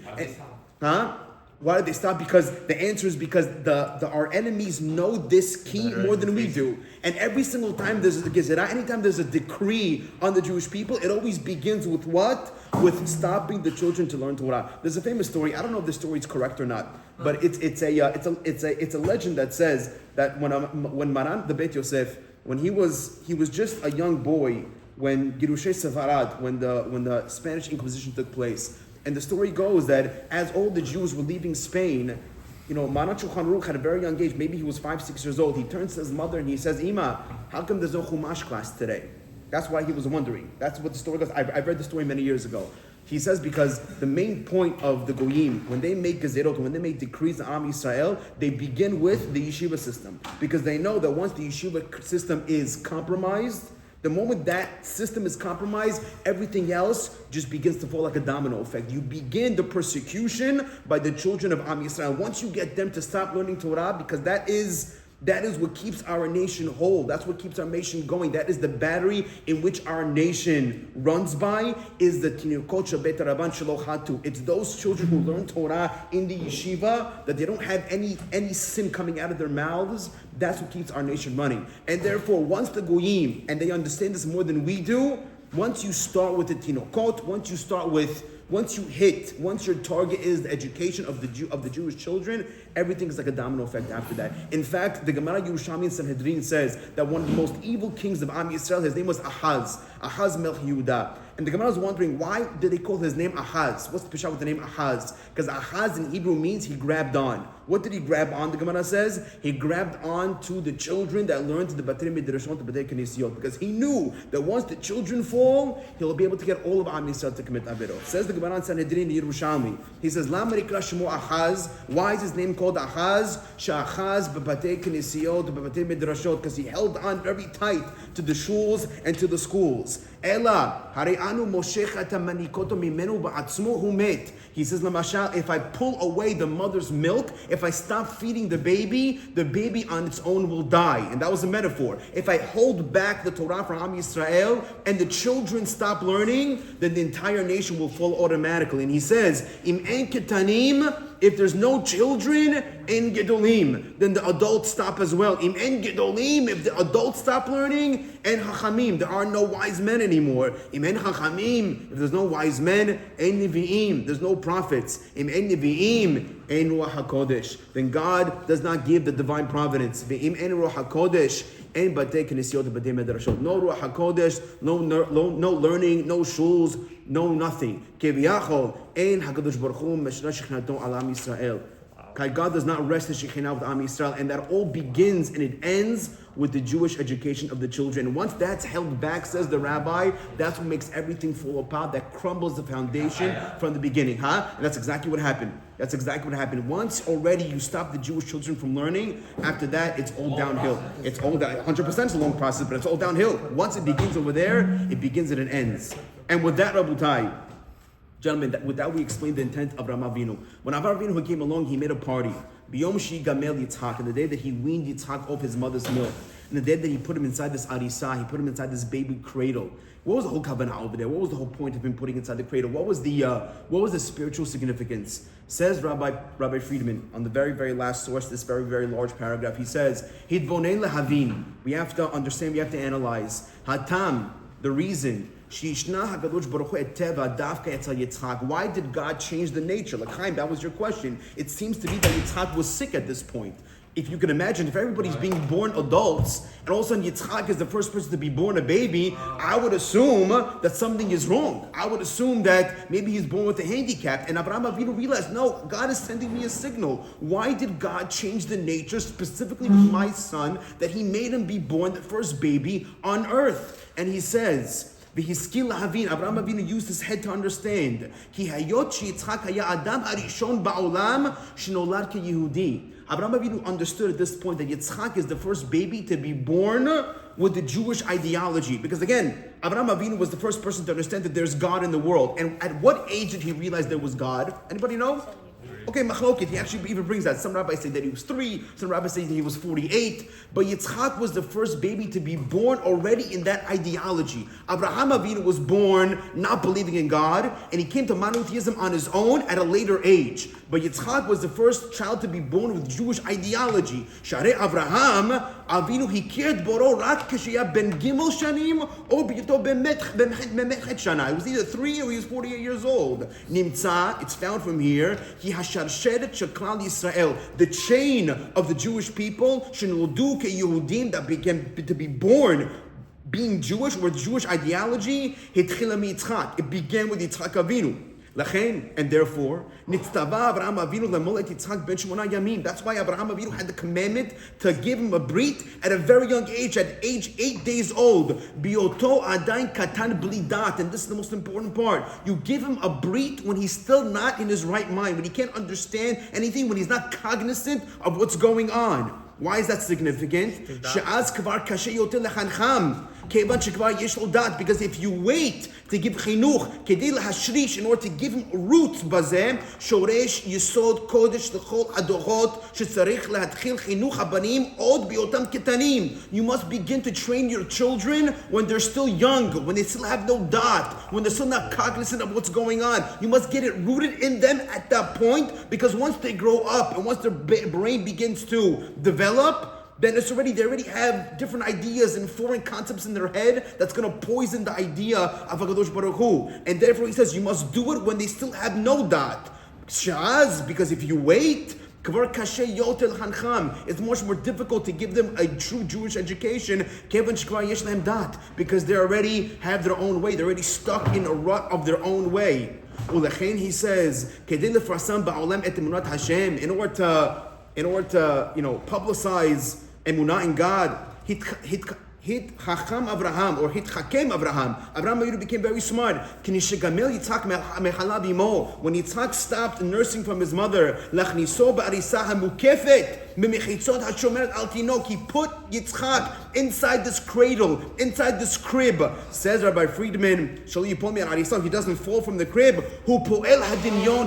Why did they stop? Because the answer is because our enemies know this key more than we do. And every single time there's a gezerah, anytime there's a decree on the Jewish people, it always begins with what? With stopping the children to learn Torah. There's a famous story. I don't know if the story is correct or not, but it's a legend that says that when Maran the Beit Yosef, when he was just a young boy when Girushei Sefarad, when the Spanish Inquisition took place. And the story goes that as all the Jews were leaving Spain, Maran Shulchan Aruch at a very young age, maybe he was 5-6 years old, he turns to his mother and he says, Ima, how come there's no Chumash class today? That's why he was wondering. That's what the story goes. I've read the story many years ago. He says because the main point of the Goyim, when they make gezerot, when they make decrees on Am Yisrael, they begin with the yeshiva system. Because they know that once the yeshiva system is compromised, the moment that system is compromised, everything else just begins to fall like a domino effect. You begin the persecution by the children of Am Yisrael. Once you get them to stop learning Torah, because that is what keeps our nation whole. That's what keeps our nation going. That is the battery in which our nation runs by, is the Tinukot Shabbat Rabban Shelo Chatu. It's those children who learn Torah in the yeshiva, that they don't have any sin coming out of their mouths. That's what keeps our nation running. And therefore, once the Goyim, and they understand this more than we do, once you start with the Tinukot, once your target is the education of the Jewish children, everything is like a domino effect after that. In fact, the Gemara Yerushalmi in Sanhedrin says that one of the most evil kings of Am Yisrael, his name was Ahaz Melch Yehuda. And the Gemara was wondering, why did they call his name Ahaz? What's the pshat with the name Ahaz? Because Ahaz in Hebrew means he grabbed on. What did he grab on? The Gemara says he grabbed on to the children that learned the Batei Midrashot, the Batei Knesiyot, because he knew that once the children fall, he'll be able to get all of Am Yisrael to commit Avirot. Says the Gemara in Sanhedrin in Yerushalmi. He says, Lama nikra shemo Ahaz. Why is his name called Ahaz? Sha'achaz b'Batei Knesiyot, b'Batei Midrashot, because he held on very tight to the shuls and to the schools. Ela hari'anu moshechat manikoto mimenu ba'atzmo hu met. He says, Lamashal, if I pull away the mother's milk, if I stop feeding the baby on its own will die. And that was a metaphor. If I hold back the Torah from Am Yisrael and the children stop learning, then the entire nation will fall automatically. And he says, Im en ketanim, if there's no children, en gedolim, then the adults stop as well. Im en gedolim, if the adults stop learning, en hachamim, there are no wise men anymore. Im en hachamim, if there's no wise men, en nevi'im, there's no prophets. Im en nevi'im, en ruach hakodesh, then God does not give the divine providence. Ve'im en ruach hakodesh, en batei knesiyot batei medrashot. No ruach hakodesh, no learning, no shuls, no nothing. Keviyachol, en hakadosh baruch hu meshra shechnato al am Yisrael. God does not rest the Shekhinah with Am Yisrael, and that all begins and it ends with the Jewish education of the children. And once that's held back, says the rabbi, that's what makes everything fall apart. That crumbles the foundation from the beginning, And that's exactly what happened. Once already you stop the Jewish children from learning, after that it's all downhill. It's all down. 100% is a long process, but it's all downhill. Once it begins over there, it begins and it ends. And with that, Rabutai, gentlemen, with that we explained the intent of Avraham Avinu. When Avraham Avinu came along, he made a party. B'yom shi gamel Yitzhak, and the day that he weaned Yitzhak off his mother's milk, and the day that he put him inside this arisa, he put him inside this baby cradle. What was the whole kavanah over there? What was the whole point of him putting inside the cradle? What was the spiritual significance? Says Rabbi Friedman on the very, very last source, this very, very large paragraph. He says, "Hidvonein lehavin." We have to understand. We have to analyze. Hatam, the reason. Why did God change the nature? Like Chaim, that was your question. It seems to be that Yitzhak was sick at this point. If you can imagine, if everybody's being born adults, and all of a sudden Yitzhak is the first person to be born a baby, I would assume that something is wrong. I would assume that maybe he's born with a handicap. And Avraham Avinu realized, no, God is sending me a signal. Why did God change the nature specifically with my son, that he made him be born the first baby on earth? And he says, V'hiskil lahavin, Avraham Avinu used his head to understand. Ki hayot sheyitzchak haya adam harishon ba'olam shenolad keyehudi. Avraham Avinu understood at this point that Yitzchak is the first baby to be born with the Jewish ideology. Because again, Avraham Avinu was the first person to understand that there's God in the world. And at what age did he realize there was God? Anybody know? Okay, machlokit, he actually even brings that. Some rabbis say that he was 3, some rabbis say that he was 48. But Yitzchak was the first baby to be born already in that ideology. Avraham Avinu was born not believing in God, and he came to monotheism on his own at a later age. But Yitzchak was the first child to be born with Jewish ideology. Sharei Avraham Avinu hikir boro rak k'shaya ben gimel shanim or b'yito b'mechet shana. It was either 3 or he was 48 years old. Nimtza, it's found from here, Sharshet Sheklal Yisrael, the chain of the Jewish people, Shenoldu Keyehudim, that began to be born being Jewish, or Jewish ideology, Hitchila Mitzchak. It began with Yitzchak Avinu. And therefore, that's why Abraham Avinu had the commandment to give him a brit at a very young age, at age 8 days old. And this is the most important part. You give him a brit when he's still not in his right mind, when he can't understand anything, when he's not cognizant of what's going on. Why is that significant? Because if you wait to give chinuch, in order to give him roots, you must begin to train your children when they're still young, when they still have no dot, when they're still not cognizant of what's going on. You must get it rooted in them at that point, because once they grow up and once their brain begins to develop, then they already have different ideas and foreign concepts in their head that's going to poison the idea of HaKadosh Baruch Hu. And therefore he says you must do it when they still have no dot. Sha'az, because if you wait, it's much more difficult to give them a true Jewish education, because they already have their own way. They're already stuck in a rut of their own way. He says, in order to publicize emunah in God, Chacham Abraham, or Hitchakem Abraham. Abraham became very smart. When Yitzchak stopped nursing from his mother, he put Yitzchak inside this cradle, inside this crib. Says Rabbi Friedman, he doesn't fall from the crib.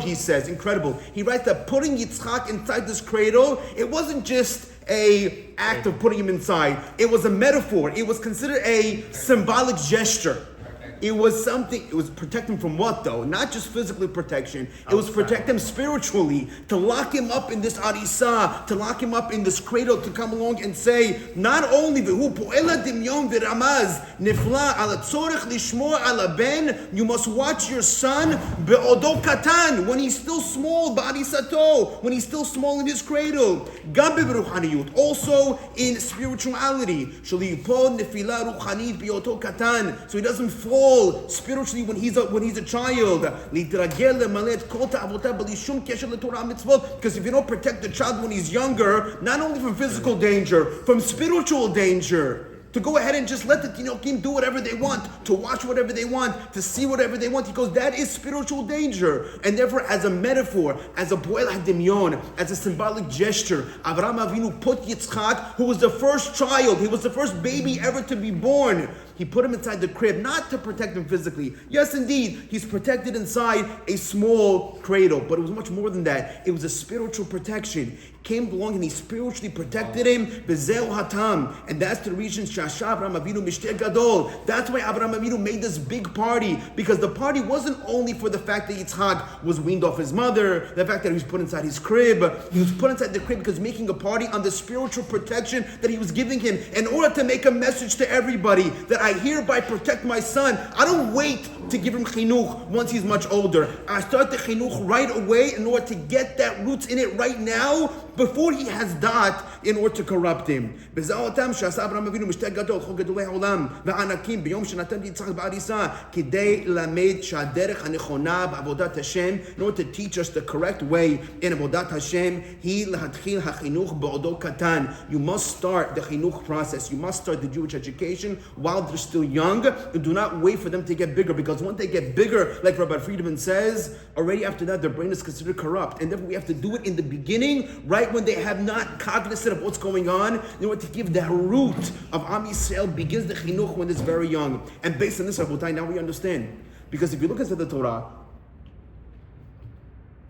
He says, incredible. He writes that putting Yitzchak inside this cradle, it wasn't just an act of putting him inside. It was a metaphor. It was considered a symbolic gesture. It was something, it was protect him from what though? Not just physically protection. It was protect him spiritually. To lock him up in this arisa, to lock him up in this cradle, to come along and say, not only you must watch your son be'odo katan, when he's still small, ba'arisato, when he's still small in his cradle. Also in spirituality. So he doesn't fall spiritually when he's a child. Because if you don't protect the child when he's younger, not only from physical danger, from spiritual danger, to go ahead and just let the Tinokim do whatever they want, to watch whatever they want, to see whatever they want. He goes, that is spiritual danger. And therefore, as a metaphor, as a poel hadimyon, as a symbolic gesture, Avraham Avinu put Yitzchak, who was the first child, he was the first baby ever to be born. He put him inside the crib, not to protect him physically. Yes, indeed, he's protected inside a small cradle, but it was much more than that. It was a spiritual protection. Came along and he spiritually protected him. Bezeu hatam, and that's the reason Shasha Avraham Avinu Mishteh Gadol. That's why Avraham Avinu made this big party, because the party wasn't only for the fact that Yitzchak was weaned off his mother, the fact that he was put inside his crib. He was put inside the crib because making a party on the spiritual protection that he was giving him, in order to make a message to everybody that I hereby protect my son. I don't wait to give him chinuch once he's much older. I start the chinuch right away in order to get that roots in it right now, before he has dot, in order to corrupt him. In order to teach us the correct way in Avodat Hashem, you must start the chinuch process. You must start the Jewish education while they're still young, and do not wait for them to get bigger, because once they get bigger, like Rabbi Friedman says, already after that their brain is considered corrupt, and therefore we have to do it in the beginning, right when they have not cognizant of what's going on, in order to give the root of Am Yisrael begins the chinuch when it's very young. And based on this, Rabotai, now we understand. Because if you look into the Torah,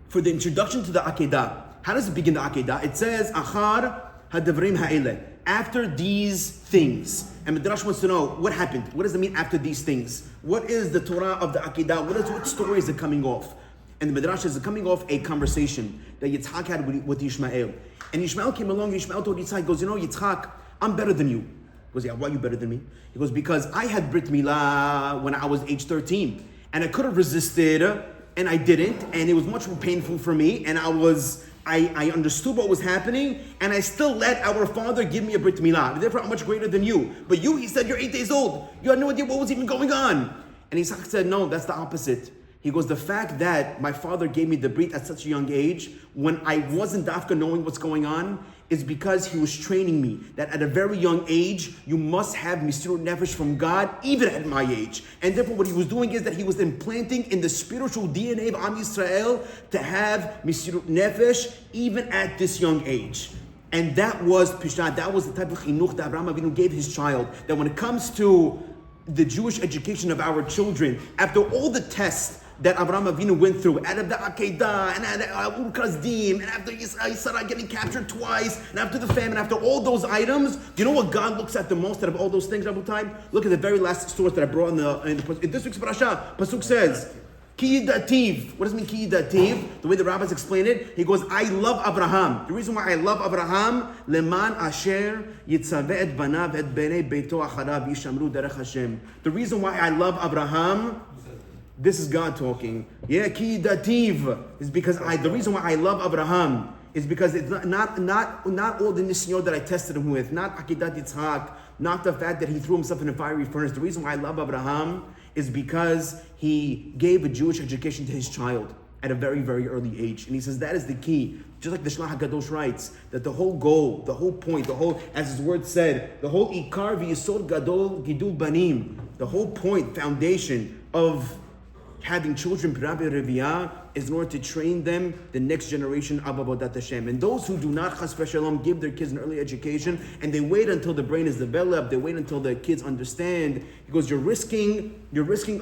for the introduction to the Akedah, how does it begin the Akedah? It says, Achar hadavrim ha'ileh, after these things. And Midrash wants to know, what happened? What does it mean after these things? What is the Torah of the Akedah? What story is it coming off? And the Midrash is coming off a conversation that Yitzchak had with Yishmael. And Yishmael came along, Yishmael told Yitzchak, he goes, Yitzchak, I'm better than you. He goes, yeah, why are you better than me? He goes, because I had Brit Milah when I was age 13. And I could have resisted, and I didn't. And it was much more painful for me. And I understood what was happening, and I still let our father give me a Brit Milah. Therefore, I'm much greater than you. But you, he said, you're 8 days old. You had no idea what was even going on. And Yitzchak said, no, that's the opposite. He goes, the fact that my father gave me the brit at such a young age, when I wasn't dafka knowing what's going on, is because he was training me that at a very young age, you must have misirut nefesh from God, even at my age. And therefore what he was doing is that he was implanting in the spiritual DNA of Am Yisrael to have misirut nefesh even at this young age. And that was Pishat, that was the type of chinuch that Avraham Avinu gave his child. That when it comes to the Jewish education of our children, after all the tests that Avraham Avinu went through, out of the Akedah, and Ur Kasdim, and after Yisra getting captured twice, and after the famine, after all those items, you know what God looks at the most out of all those things, Rabbi Time? Look at the very last source that I brought in this week's parasha. Pasuk says, Ki Yidativ. What does it mean, Ki Yidativ? The way the rabbis explain it, he goes, I love Abraham. The reason why I love Abraham, Leman Asher Yitzaveh et Banav et Bnei Beito Acharav Yishamru Derech Hashem. The reason why I love Abraham, this is God talking. Yeah, Ki Dativ is because the reason why I love Abraham is because it's not all the nisyon that I tested him with, not Akedat Yitzhak, not the fact that he threw himself in a fiery furnace. The reason why I love Abraham is because he gave a Jewish education to his child at a very, very early age. And he says that is the key. Just like the Shlach HaKadosh writes, that the whole goal, the whole point, as his word said, the whole Ikar v'Yisod Gadol Gidul Banim, the whole point, foundation of having children, Pirabi Reviyah, is in order to train them the next generation of Avodat Hashem. And those who do not, Chas v'Shalom, give their kids an early education, and they wait until the brain is developed, they wait until the kids understand, because you're risking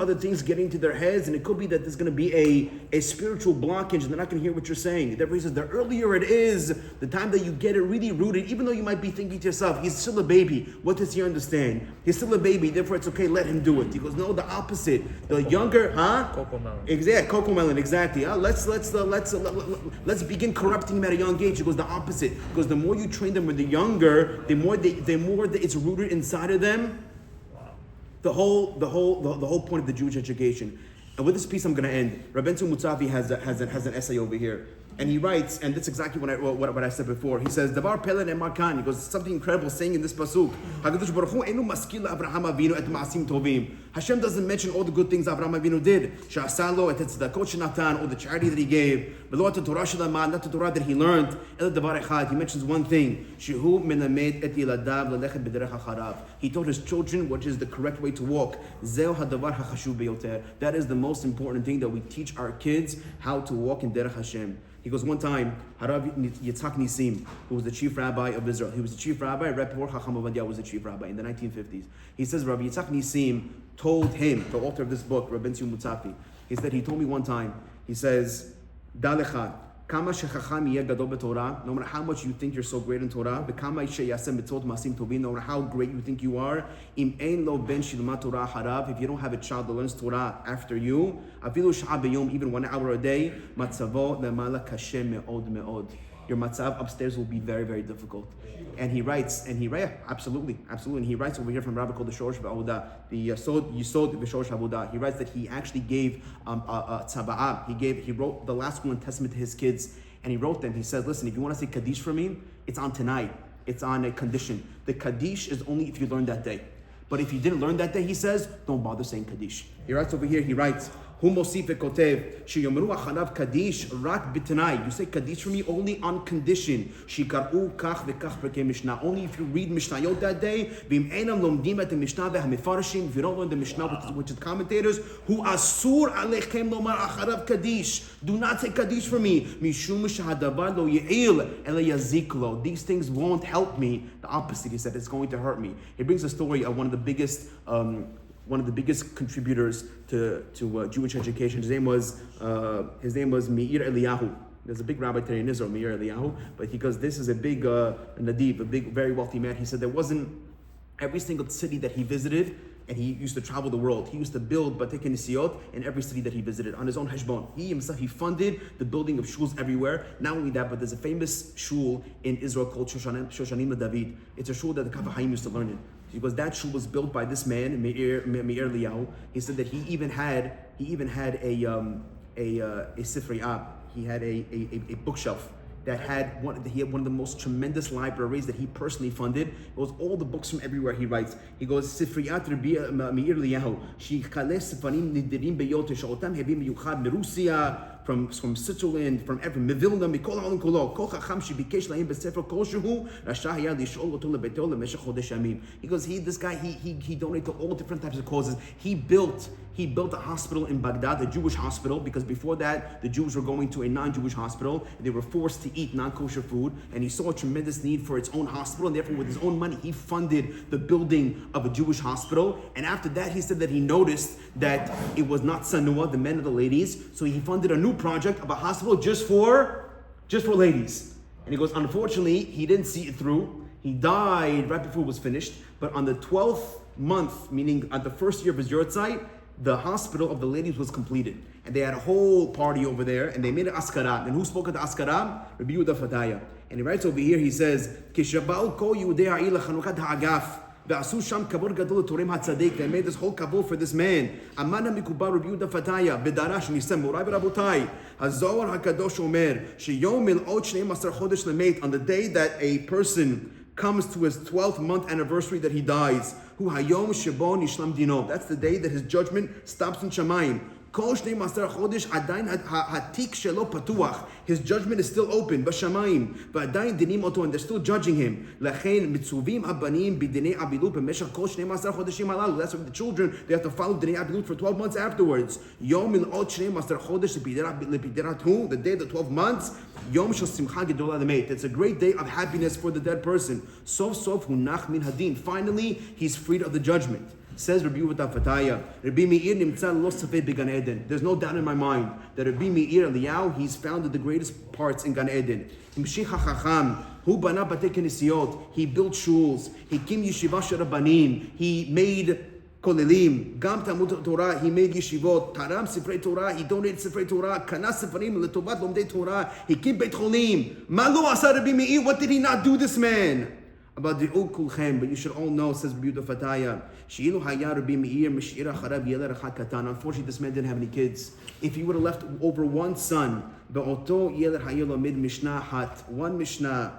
other things getting to their heads, and it could be that there's going to be a spiritual blockage, and they're not going to hear what you're saying. Therefore he says, the earlier it is, the time that you get it really rooted, even though you might be thinking to yourself, he's still a baby, what does he understand? He's still a baby, therefore it's okay, let him do it. He goes, no, the opposite. The younger, Coco melon. Exactly, cocoa melon, exactly. Let's begin corrupting them at a young age. It goes the opposite. Because the more you train them when they're younger, the more that it's rooted inside of them. The whole point of the Jewish education. And with this piece, I'm going to end. Rabbi Mutzafi has an essay over here, and he writes, and that's exactly what I said before. He says, "Davar pelen emarkan." He goes, something incredible saying in this pasuk. Hakadosh Baruch Hu enu maskil Abraham Avinu et maasim tovim. Hashem doesn't mention all the good things Abraham Avinu did. She'asalo et tzedakot shenatan, all the charity that he gave. V'lo et Torah shelaman, not the Torah that he learned. El davar echad. He mentions one thing. Shehu menamed et yiladav lelechet b'derech hacharav. He taught his children what is the correct way to walk. Zeu hadavar hachashuv biyoter. That is the most important thing, that we teach our kids how to walk in derech Hashem. He goes, one time, Harav Yitzhak Nisim, who was the chief rabbi of Israel, he was the chief rabbi, Rabbi Chacham Ovadia was the chief rabbi in the 1950s. He says, Rabbi Yitzhak Nisim told him, the author of this book, Rabbi Mutzafi, he told me one time, he says, Dalecha, Kama shechacham yeh gadol b'Torah, no matter how much you think you're so great in Torah, v'kama sheyasem mitzvot masim tovim, no matter how great you think you are, im ein lo ben shilma Torah harav, if you don't have a child that learns Torah after you, afilu sh'a b'yom, even 1 hour a day, matzavo lemala kashem me'od me'od. Your matzav upstairs will be very, very difficult. And he writes, absolutely. And he writes over here from a rabbi called the Shorosh V'Avodah, the Yisod V'Shorosh Avodah. He writes that he actually gave tzaba'ah. He wrote the last will and testament to his kids, and he wrote them. He said, listen, if you want to say Kaddish for me, it's on tonight. It's on a condition. The Kaddish is only if you learn that day. But if you didn't learn that day, he says, don't bother saying Kaddish. He writes over here, Hu mosif vekotev sheyomru achanav kaddish rak b'tanai. You say kaddish for me only on condition. Shikaru kach v'kach perkei mishnah. Only if you read mishnayot that day. V'im einam lomdim et mishnah ve'hamefarshim. If you don't learn the mishnah, which is commentators, hu asur alechem lomar acharav kaddish. Do not say kaddish for me. Mishum shehadavar lo ye'il ele yaziklo. These things won't help me. The opposite, he said, it's going to hurt me. He brings a story of one of the biggest contributors to Jewish education. His name was Meir Eliyahu. There's a big rabbi today in Israel, Meir Eliyahu, but because this is a big nadib, a big, very wealthy man, he said there wasn't every single city that he visited, and he used to travel the world. He used to build Batei Knesiyot in every city that he visited on his own heshbon. He himself, he funded the building of shuls everywhere. Not only that, but there's a famous shul in Israel called Shoshanim David. It's a shul that the Kaf used to learn in. Because that shul was built by this man, Meir Eliyahu. He said that he even had a sifriyah. He had a bookshelf that he had one of the most tremendous libraries that he personally funded. It was all the books from everywhere. He writes. He goes, Sifriyat Rabbi Meir Eliyahu, Sheikhale Sefarim Nidirim Beyote She'otam Hebim Miyuchad Merusia, from Switzerland, from Vilna, Mikol Ha'olam Kolo, Kol Chacham Shebikesh Lahem B'Sefer Kol Shehu, Rasha Hayad Yishol Oto LeBeito LeMeshech Chodesh Yamim. He goes, this guy, he donated to all different types of causes. He built a hospital in Baghdad, a Jewish hospital, because before that, the Jews were going to a non-Jewish hospital. They were forced to eat non-kosher food, and he saw a tremendous need for its own hospital, and therefore with his own money, he funded the building of a Jewish hospital. And after that, he said that he noticed that it was not sanua, the men or the ladies, so he funded a new project of a hospital just for ladies. And he goes, unfortunately, he didn't see it through. He died right before it was finished, but on the 12th month, meaning at the first year of his Yortzeit, the hospital of the ladies was completed. And they had a whole party over there, and they made an askara. And who spoke at the askara? Rabbi Yehuda Fadaya. And he writes over here, he says, Kishabal ko Yehudei ha'ir lachanukat ha'agaf. Ve'asu sham kabod gadol l'torem ha'tzadik. They made this whole kabul for this man. Amana mikubar Rabbi Yehuda Fadaya. Bedarash nisem morai v'rabotai. HaZohar HaKadosh omer. Sheyom mil'ot shnei masar chodesh lemeit. On the day that a person comes to his 12th month anniversary that he dies. Hu hayom shebo nishlam dino. That's the day that his judgment stops in Shamayim. Kol shnei masar chodesh adayin hatik shelo patuach. His judgment is still open. B'shamayim. V'adayin dinim oto, and they're still judging him. Lachein mitzuvim abanim b'dinei abilut b'meshach kol shnei masar chodeshim halalu. That's why the children, they have to follow dinei abilut for 12 months afterwards. Yom mil'ot shnei masar chodesh lepideratu. The day of the 12 months. Yom shel simcha gedola lemeit. It's a great day of happiness for the dead person. Sof sof hunach min hadin. Finally, he's freed of the judgment. Says Rabbi Yehuda Fataya, Rabbi Meir nimtza lo safei began Eden. There's no doubt in my mind that Rabbi Meir Eliyahu, he's founded the greatest parts in Gan Eden. Himshich hachacham, hu bana batei kenisiyot. He built shuls. He kim yeshiva sherabanim. He made kolelim. Gam Talmud Torah. He made yeshivot. Taram sifrei Torah. He donated sifrei Torah. Kanas sifarim letovat lomdei Torah. He kim beit cholim. Ma lo asa Rabbi Meir. What did he not do, this man? About the kulchem, but you should all know, says Rabbi Yehuda Fataya, Sheilu haya Rabbi Meir mishira charav yeler echad katan. Unfortunately, this man didn't have any kids. If he would have left over one son, be'oto yeler haya lomid mishnah hat, one mishnah,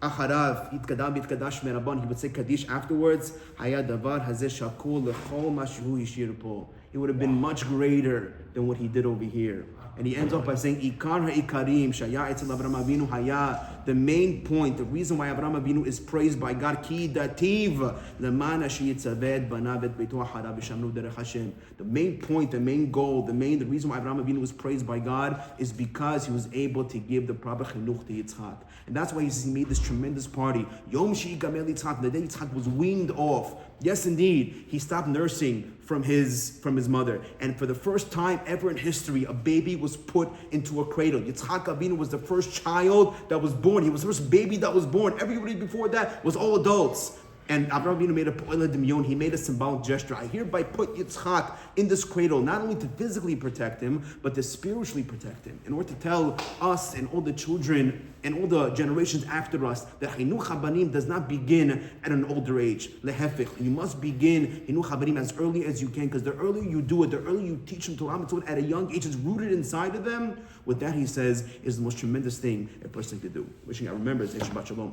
acharav yitkadav yitkadash merabban, he would say kaddish afterwards. Haya davar hazeh shakul lechol mashu hishir po. It would have been much greater than what he did over here. And he ends off by saying, Ikar ha'ikarim shaya etzel Avraham Avinu haya. The main point, the reason why Avraham Avinu is praised by God, ki dativ lemana sheyitzaved banav et beito ha'ara v'shamnu derech Hashem. The main point, the main goal, the reason why Avraham Avinu was praised by God is because he was able to give the proper chinuch to Yitzchak. And that's why he made this tremendous party. Yom she'igamel Yitzchak, the day Yitzchak was weaned off. Yes, indeed, he stopped nursing from his mother. And for the first time ever in history, a baby was put into a cradle. Yitzchak Avinu was the first child that was born. He was the first baby that was born. Everybody before that was all adults. And Avraham Avinu made a po'el demyon. He made a symbolic gesture. I hereby put Yitzchak in this cradle, not only to physically protect him, but to spiritually protect him. In order to tell us and all the children and all the generations after us that Chinuch HaBanim does not begin at an older age. Lehefich. You must begin Chinuch HaBanim as early as you can, because the earlier you do it, the earlier you teach them Torah Mitzvot at a young age, it's rooted inside of them. With that, he says, is the most tremendous thing a person could do. Wishing I remember, Shabbat Shalom.